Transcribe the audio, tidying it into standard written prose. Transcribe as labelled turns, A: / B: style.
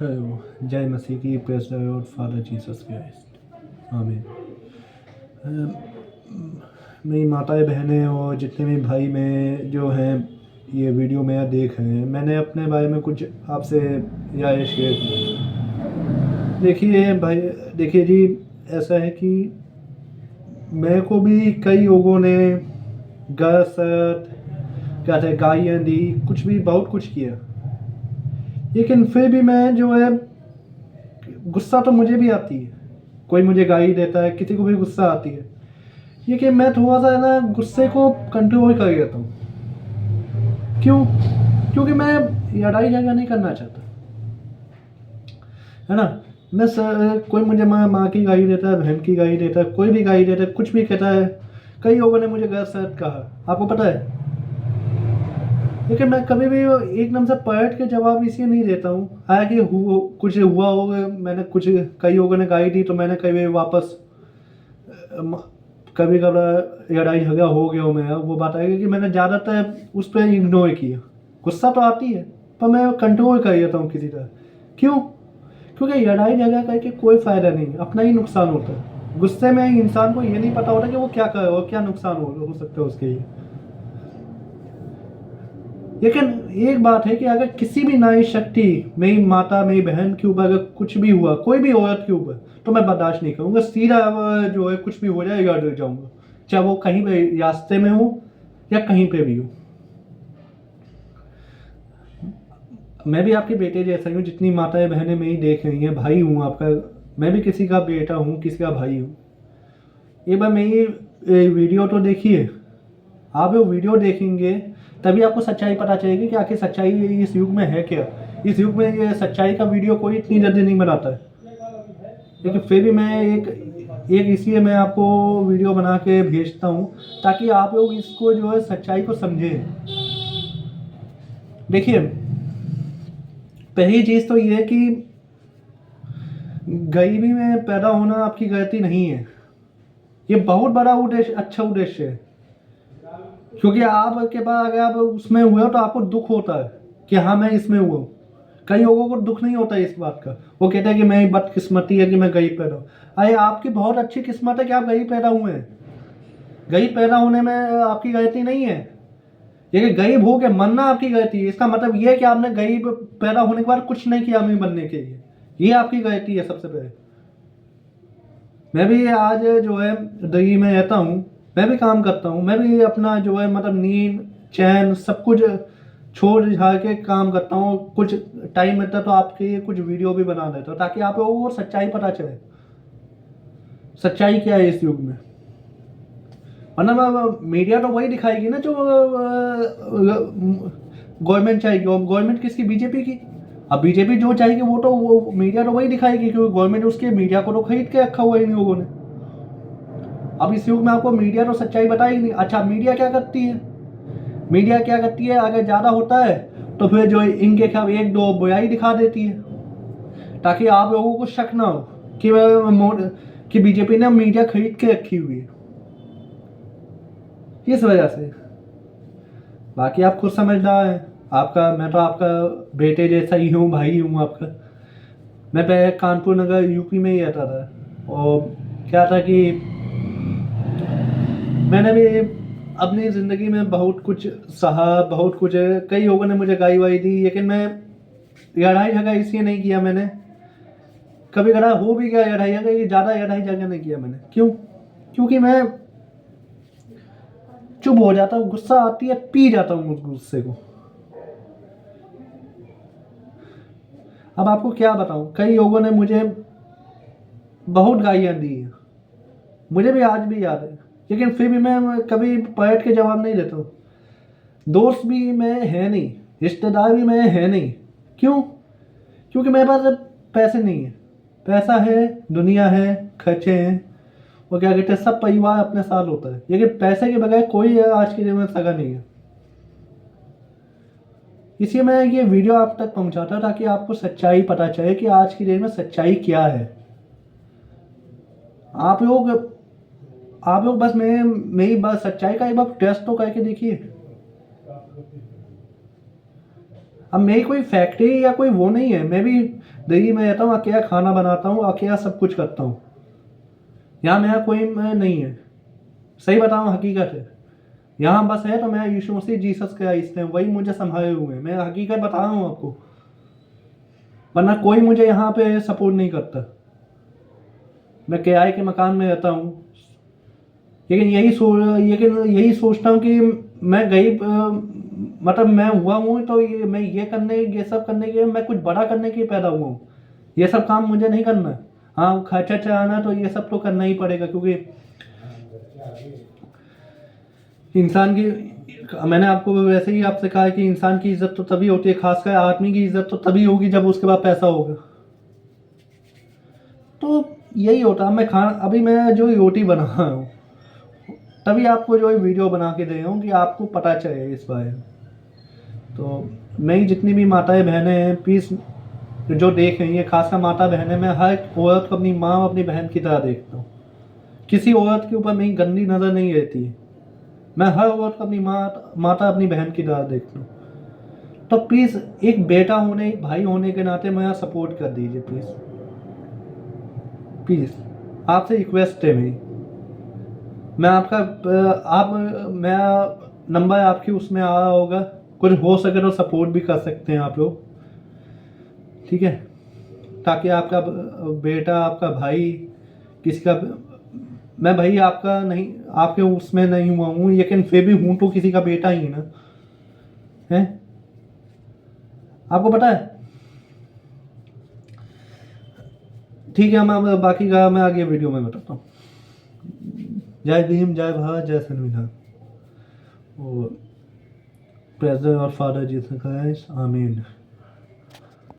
A: जय मसीह की, praise the Lord father Jesus Christ, आमीन। मेरी माताएं बहनें और जितने भी भाई में जो हैं ये वीडियो मेरा देख रहे हैं, मैंने अपने बारे में कुछ आपसे राय शेयर की। देखिए भाई, देखिए जी, ऐसा है कि मेरे को भी कई लोगों ने गलत क्या थे गालियाँ दी, कुछ भी बहुत कुछ किया, लेकिन फिर भी मैं जो है गुस्सा तो मुझे भी आती है। कोई मुझे गाली देता है, किसी को भी गुस्सा आती है, ये कि मैं थोड़ा सा है ना गुस्से को कंट्रोल कर लेता हूँ। क्यों? क्योंकि मैं लड़ाई झगड़ा नहीं करना चाहता, है ना। कोई मुझे माँ की गाली देता है, बहन की गाली देता है, कोई भी गाली देता है, कुछ भी कहता है। कई लोगों ने मुझे गलत सलत कहा, आपको पता है, लेकिन मैं कभी भी एकदम से पलट के जवाब इसलिए नहीं देता हूँ। हालांकि कुछ हुआ होगा, मैंने कुछ कई लोगों ने गाली दी तो मैंने कभी वापस कभी कभी लड़ाई झगड़ा हो गया हो मेरा, वो बात आएगी कि मैंने ज़्यादातर उस पर इग्नोर किया। गुस्सा तो आती है पर मैं कंट्रोल कर लेता हूँ किसी तरह। क्यों? क्योंकि लड़ाई झगड़ा करके कोई फ़ायदा नहीं, अपना ही नुकसान होता है। गुस्से में इंसान को ये नहीं पता होता कि वो क्या कर रहा है, क्या नुकसान हो सकता है उसके लिए। लेकिन एक बात है कि अगर किसी भी नारी शक्ति, मेरी माता, मेरी बहन के ऊपर अगर कुछ भी हुआ, कोई भी औरत के ऊपर, तो मैं बर्दाश्त नहीं करूँगा। सीधा जो है कुछ भी हो जाएगा, डर जाऊँगा, चाहे वो कहीं पे रास्ते में हो या कहीं पे भी हो। मैं भी आपके बेटे जैसा ही हूँ, जितनी माताएं बहनें मेरी देख रही हैं, भाई हूँ आपका, मैं भी किसी का बेटा हूँ, किसी का भाई हूँ। एक बार मेरी वीडियो तो देखिए, आप वो वीडियो देखेंगे तभी आपको सच्चाई पता चलेगी कि आखिर सच्चाई इस युग में है क्या। इस युग में ये सच्चाई का वीडियो कोई इतनी जल्दी नहीं बनाता है, लेकिन फिर भी मैं एक इसलिए मैं आपको वीडियो बना के भेजता हूँ ताकि आप लोग इसको जो है सच्चाई को समझें। देखिए, पहली चीज़ तो ये है कि गरीबी में पैदा होना आपकी गलती नहीं है, ये बहुत बड़ा उद्देश्य, अच्छा उद्देश्य है। क्योंकि आपके पास अगर आप उसमें हुए हो तो आपको दुख होता है कि हाँ मैं इसमें हुआ हूँ। कई लोगों को दुख नहीं होता है इस बात का, वो कहते हैं कि मेरी बदकिस्मती है कि मैं गरीब पैदा हूँ। अरे आपकी बहुत अच्छी किस्मत है कि आप गरीब पैदा हुए हैं। गरीब पैदा होने में आपकी गलती नहीं है, लेकिन गरीब हो के मरना आपकी गलती है। इसका मतलब ये है कि आपने गरीब पैदा होने के बाद कुछ नहीं किया अमीर बनने के लिए, ये आपकी गलती है सबसे पहले। मैं भी आज जो है दिल्ली में रहता हूँ, मैं भी काम करता हूँ, मैं भी अपना जो है मतलब नींद चैन सब कुछ छोड़ छाड़ के काम करता हूँ। कुछ टाइम मिलता है तो आपके लिए कुछ वीडियो भी बना देता हूँ ताकि आप लोगों को सच्चाई पता चले, सच्चाई क्या है इस युग में। वरना मीडिया तो वही दिखाएगी ना जो गवर्नमेंट चाहेगी। और गवर्नमेंट किसकी? बीजेपी की। अब बीजेपी जो चाहेगी वो मीडिया तो वही दिखाएगी, क्योंकि गवर्नमेंट उसके मीडिया को तो खरीद के रखा हुआ है इन लोगों ने। अब इस युग में आपको मीडिया तो सच्चाई बताएगी नहीं। अच्छा, मीडिया क्या करती है? मीडिया क्या करती है, अगर ज़्यादा होता है तो फिर जो इनके खिलाफ एक दो बुराई दिखा देती है ताकि आप लोगों को शक ना हो कि बीजेपी ने मीडिया खरीद के रखी हुई है, इस वजह से। बाकी आप खुद समझदार हैं। मैं तो आपका बेटे जैसा ही हूँ, भाई हूँ आपका। मैं पहले कानपुर नगर यूपी में ही रहता था, और क्या था कि मैंने भी अपनी ज़िंदगी में बहुत कुछ सहा, बहुत कुछ, कई लोगों ने मुझे गाली वाई दी, लेकिन मैं लड़ाई झगड़ा इसलिए नहीं किया मैंने। कभी कदा हो भी गया लड़ाई झगड़ा, ये ज़्यादा लड़ाई झगड़ा नहीं किया मैंने। क्यों? क्योंकि मैं चुप हो जाता हूँ, गुस्सा आती है पी जाता हूँ उस गुस्से को। अब आपको क्या बताऊँ, कई लोगों ने मुझे बहुत गालियाँ दी हैं, मुझे भी आज भी याद है, लेकिन फिर भी मैं कभी पलट के जवाब नहीं देता हूँ। दोस्त भी मैं है नहीं, रिश्तेदार भी मैं है नहीं। क्यों? क्योंकि मेरे पास अब पैसे नहीं है। पैसा है, दुनिया है, खर्चे हैं, वो क्या कहते हैं, सब परिवार अपने साथ होता है, लेकिन पैसे के बगैर कोई आज के दिन में सगा नहीं है। इसलिए मैं ये वीडियो आप तक पहुंचाता हूं ताकि आपको सच्चाई पता चले कि आज की डेट में सच्चाई क्या है। आप लोग बस मेरी बात सच्चाई का एक बार टेस्ट तो करके देखिए। अब मेरी कोई फैक्ट्री या कोई वो नहीं है, मैं भी दिल्ली में रहता हूँ, अकेला खाना बनाता हूँ, अकेला सब कुछ करता हूँ। यहाँ मेरा कोई मैं नहीं है, सही बताऊँ हकीकत है। यहाँ बस है तो मेरा यीशु मसीह जीसस क्राइस्ट है, वही मुझे संभाले हुए हैं, मैं हकीकत बता रहा हूँ आपको, वरना कोई मुझे यहाँ पे सपोर्ट नहीं करता। मैं किराए के मकान में रहता हूँ, लेकिन यही सोचता हूँ कि मैं गरीब मतलब मैं हुआ हूँ तो मैं ये सब करने के लिए, मैं कुछ बड़ा करने के लिए पैदा हुआ हूँ। ये सब काम मुझे नहीं करना। हाँ, खर्चा चलाना तो ये सब तो करना ही पड़ेगा, क्योंकि इंसान की, मैंने आपको वैसे ही आपसे कहा कि इंसान की इज्जत तो तभी होती है, खासकर आदमी की इज्जत तो तभी होगी जब उसके पास पैसा होगा। तो यही होता है। अभी मैं जो रोटी बना रहा हूँ, तभी आपको जो वीडियो बना के दे रहा हूँ कि आपको पता चले इस बारे में। तो मेरी जितनी भी माताएं बहनें हैं, प्लीज़ जो देख रही हैं, खासकर माता बहनें, मैं हर औरत को अपनी माँ अपनी बहन की तरह देखता हूँ। किसी औरत के ऊपर मेरी गंदी नज़र नहीं रहती है। मैं हर औरत को अपनी माता अपनी बहन की तरह देखता हूँ। तो प्लीज़ एक बेटा होने, एक भाई होने के नाते मेरा सपोर्ट कर दीजिए प्लीज़। प्लीज़ आपसे रिक्वेस्ट है मेरी। मेरा नंबर आपकी उसमें आ रहा होगा, कुछ हो सके तो सपोर्ट भी कर सकते हैं आप लोग, ठीक है? ताकि आपका बेटा, आपका भाई, किसी का, मैं भाई आपका नहीं, आपके उसमें नहीं हुआ हूँ, लेकिन फिर भी हूँ तो किसी का बेटा ही ना है। आपको पता है, ठीक है, मैं बाकी का मैं आगे वीडियो में बताता हूँ। जय भीम, जय भारत, जय संविधान। और प्रेसिडेंट और फादर जीसस क्राइस्ट, आमीन।